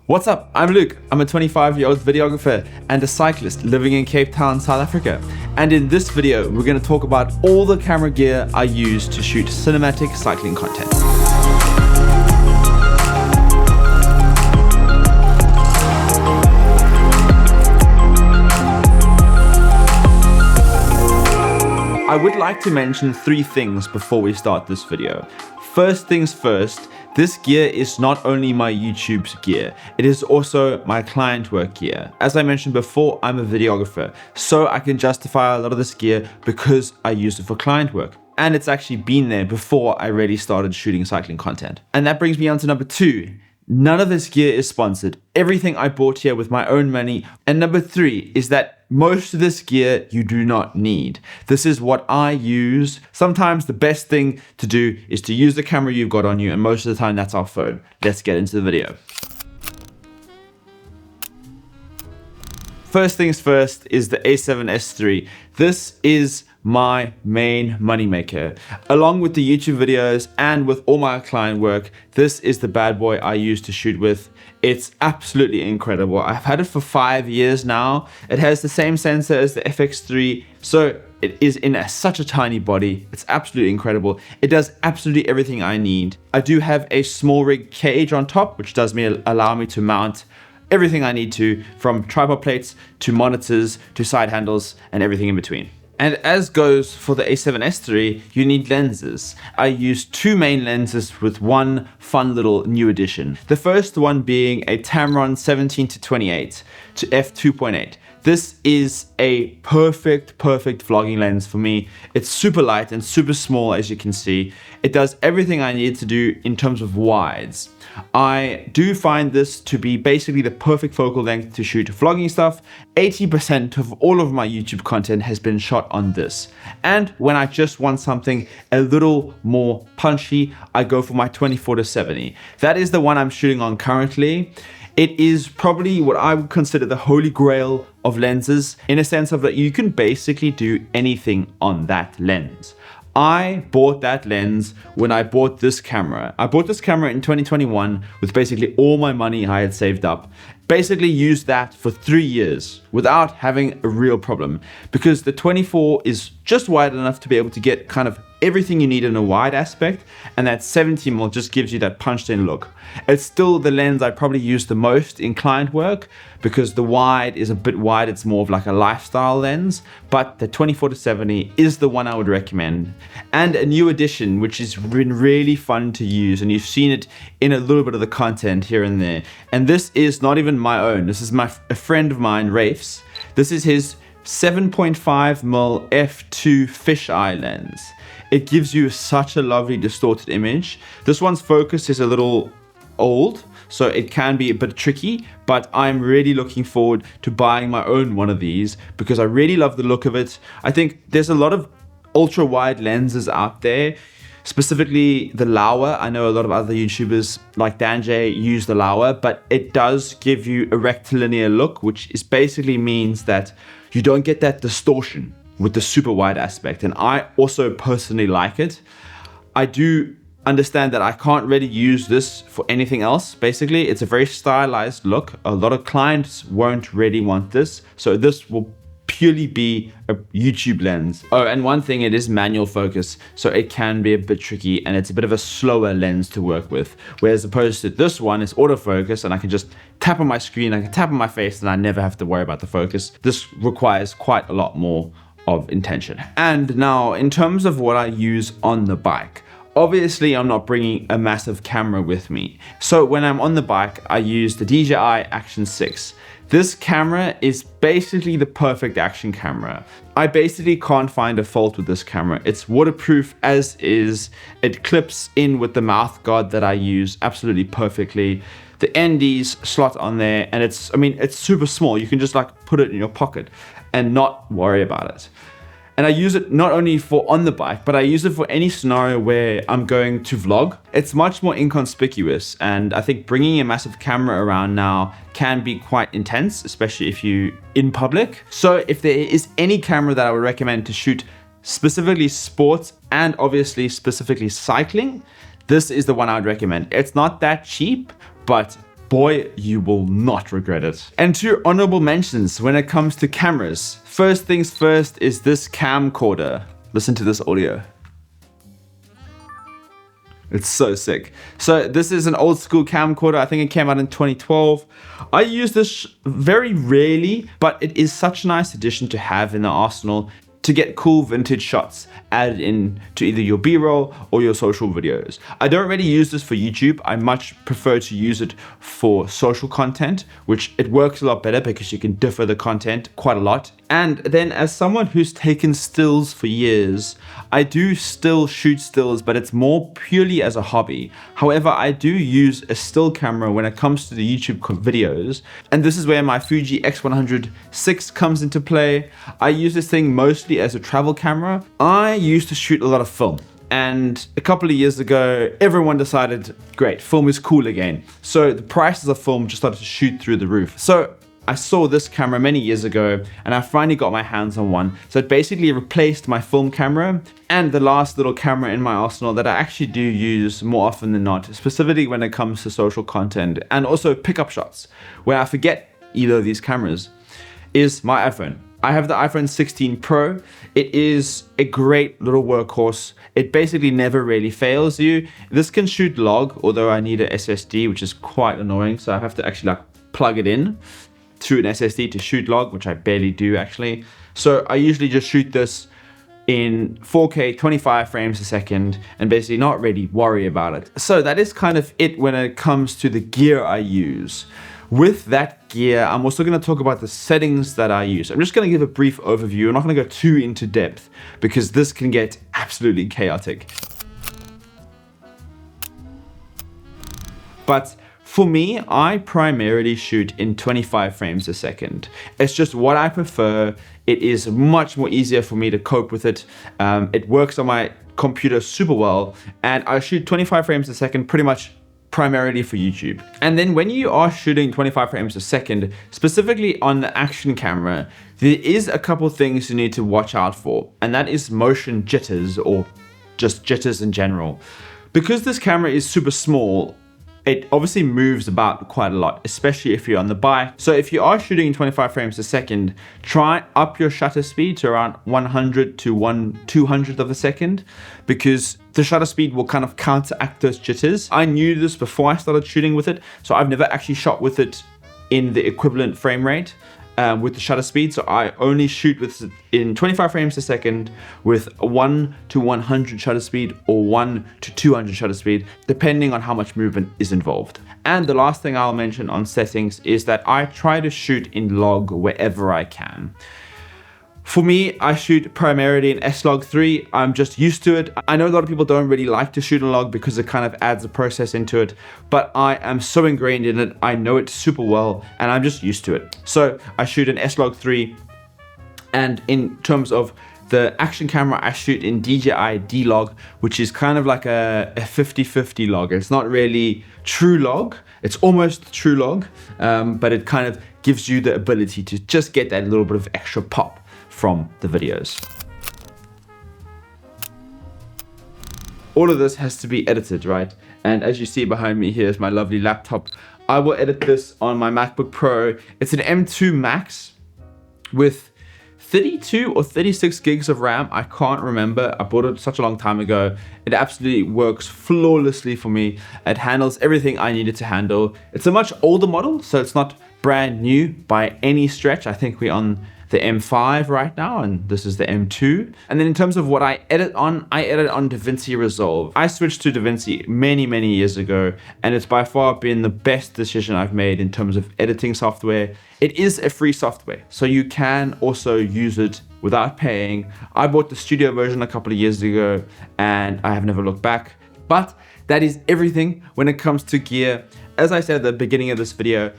What's up? I'm Luke. I'm a 25-year-old videographer and a cyclist living in Cape Town, South Africa. And in this video, we're going to talk about all the camera gear I use to shoot cinematic cycling content. I would like to mention three things before we start this video. First things first, this gear is not only my YouTube's gear, it is also my client work gear. As I mentioned before, I'm a videographer, so I can justify a lot of this gear because I use it for client work. And it's actually been there before I really started shooting cycling content. And that brings me on to number two. None of this gear is sponsored. Everything I bought here with my own money. And number three is that most of this gear you do not need. This is what I use. Sometimes the best thing to do is to use the camera you've got on you, and most of the time that's our phone. Let's get into the video. First things first is the A7S III. This is my main moneymaker. Along with the YouTube videos and with all my client work, this is the bad boy I use to shoot with. It's absolutely incredible. I've had it for 5 years now. It has the same sensor as the FX3, so it is in such a tiny body. It's absolutely incredible. It does absolutely everything I need. I do have a small rig cage on top, which does allow me to mount everything I need to, from tripod plates to monitors to side handles and everything in between. And as goes for the A7S III, you need lenses. I use two main lenses with one fun little new addition. The first one being a Tamron 17-28 to f2.8. This is a perfect vlogging lens for me. It's super light and super small, as you can see. It does everything I need to do in terms of wides. I do find this to be basically the perfect focal length to shoot vlogging stuff. 80% of all of my YouTube content has been shot on this. And when I just want something a little more punchy, I go for my 24-70. That is the one I'm shooting on currently. It is probably what I would consider the holy grail of lenses, in a sense of that you can basically do anything on that lens. I bought that lens when I bought this camera. I bought this camera in 2021 with basically all my money I had saved up. Basically used that for 3 years without having a real problem, because the 24 is just wide enough to be able to get kind of everything you need in a wide aspect, and that 70mm just gives you that punched in look. It's still the lens I probably use the most in client work because the wide is a bit wide. It's more of like a lifestyle lens, but the 24-70 is the one I would recommend. And a new addition, which has been really fun to use, and you've seen it in a little bit of the content here and there. And this is not even my own. This is a friend of mine, Rafe's. This is his 7.5mm f2 fisheye lens. It gives you such a lovely distorted image. This one's focus is a little old, so it can be a bit tricky, but I'm really looking forward to buying my own one of these because I really love the look of it. I think there's a lot of ultra wide lenses out there, specifically the Laowa. I know a lot of other YouTubers like Danjay use the Laowa, but it does give you a rectilinear look, which is basically means that you don't get that distortion with the super wide aspect, and I also personally like it. I do understand that I can't really use this for anything else. Basically, it's a very stylized look. A lot of clients won't really want this, so this will purely be a YouTube lens. Oh, and one thing, it is manual focus, so it can be a bit tricky, and it's a bit of a slower lens to work with, whereas opposed to this one is autofocus, and I can just tap on my screen, I can tap on my face, and I never have to worry about the focus. This requires quite a lot more of intention. And now, in terms of what I use on the bike, obviously I'm not bringing a massive camera with me. So when I'm on the bike, I use the DJI Action 6. This camera is basically the perfect action camera. I basically can't find a fault with this camera. It's waterproof as is. It clips in with the mouth guard that I use absolutely perfectly. The NDs slot on there, and it's super small. You can just like put it in your pocket and not worry about it. And I use it not only for on the bike, but I use it for any scenario where I'm going to vlog. It's much more inconspicuous, and I think bringing a massive camera around now can be quite intense, especially if you're in public. So if there is any camera that I would recommend to shoot specifically sports and obviously specifically cycling, this is the one I would recommend. It's not that cheap, but boy, you will not regret it. And 2 honorable mentions when it comes to cameras. First things first is this camcorder. Listen to this audio. It's so sick. So this is an old school camcorder. I think it came out in 2012. I use this very rarely, but it is such a nice addition to have in the arsenal to get cool vintage shots added in to either your B-roll or your social videos. I don't really use this for YouTube. I much prefer to use it for social content, which it works a lot better because you can differ the content quite a lot. And then as someone who's taken stills for years, I do still shoot stills, but it's more purely as a hobby. However, I do use a still camera when it comes to the YouTube videos. And this is where my Fuji X100 comes into play. I use this thing mostly as a travel camera. I used to shoot a lot of film. And a couple of years ago, everyone decided, great, film is cool again. So the prices of film just started to shoot through the roof. So I saw this camera many years ago and I finally got my hands on one. So it basically replaced my film camera and the last little camera in my arsenal that I actually do use more often than not, specifically when it comes to social content and also pickup shots, where I forget either of these cameras, is my iPhone. I have the iPhone 16 Pro. It is a great little workhorse. It basically never really fails you. This can shoot log, although I need a SSD, which is quite annoying. So I have to actually plug it in to an SSD to shoot log, which I barely do actually. So I usually just shoot this in 4K 25 frames a second and basically not really worry about it. So that is kind of it when it comes to the gear I use. With that gear, I'm also going to talk about the settings that I use. I'm just going to give a brief overview. I'm not going to go too into depth because this can get absolutely chaotic. But for me, I primarily shoot in 25 frames a second. It's just what I prefer. It is much more easier for me to cope with it. It works on my computer super well, and I shoot 25 frames a second pretty much primarily for YouTube. And then when you are shooting 25 frames a second, specifically on the action camera, there is a couple things you need to watch out for, and that is motion jitters or just jitters in general. Because this camera is super small, it obviously moves about quite a lot, especially if you're on the bike. So if you are shooting in 25 frames a second, try up your shutter speed to around 100 to 1/200th of a second, because the shutter speed will kind of counteract those jitters. I knew this before I started shooting with it, so I've never actually shot with it in the equivalent frame rate with the shutter speed. So I only shoot with it in 25 frames a second with 1 to 100 shutter speed or 1 to 200 shutter speed, depending on how much movement is involved. And the last thing I'll mention on settings is that I try to shoot in log wherever I can. For me, I shoot primarily in S-Log3. I'm just used to it. I know a lot of people don't really like to shoot in log because it kind of adds a process into it, but I am so ingrained in it. I know it super well and I'm just used to it. So I shoot in S-Log3, and in terms of the action camera, I shoot in DJI D-Log, which is kind of like a 50-50 log. It's not really true log. It's almost true log, but it kind of gives you the ability to just get that little bit of extra pop from the videos. All of this has to be edited, right? And as you see behind me, here's my lovely laptop. I will edit this on my MacBook Pro. It's an M2 Max with 32 or 36 gigs of RAM. I can't remember. I bought it such a long time ago. It absolutely works flawlessly for me. It handles everything I needed to handle. It's a much older model, so it's not brand new by any stretch. I think we're on the M5 right now, and this is the M2. And then in terms of what I edit on DaVinci Resolve. I switched to DaVinci many years ago, and it's by far been the best decision I've made in terms of editing software. It is a free software, so you can also use it without paying. I bought the studio version a couple of years ago, and I have never looked back. But that is everything when it comes to gear. As I said at the beginning of this video,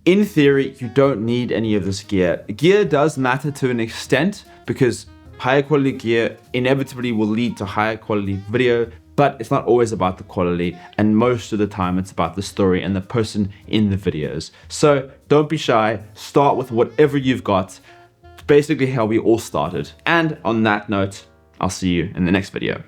in theory, you don't need any of this gear. Gear does matter to an extent because higher quality gear inevitably will lead to higher quality video, but it's not always about the quality, and most of the time it's about the story and the person in the videos. So don't be shy, start with whatever you've got. It's basically how we all started. And on that note, I'll see you in the next video.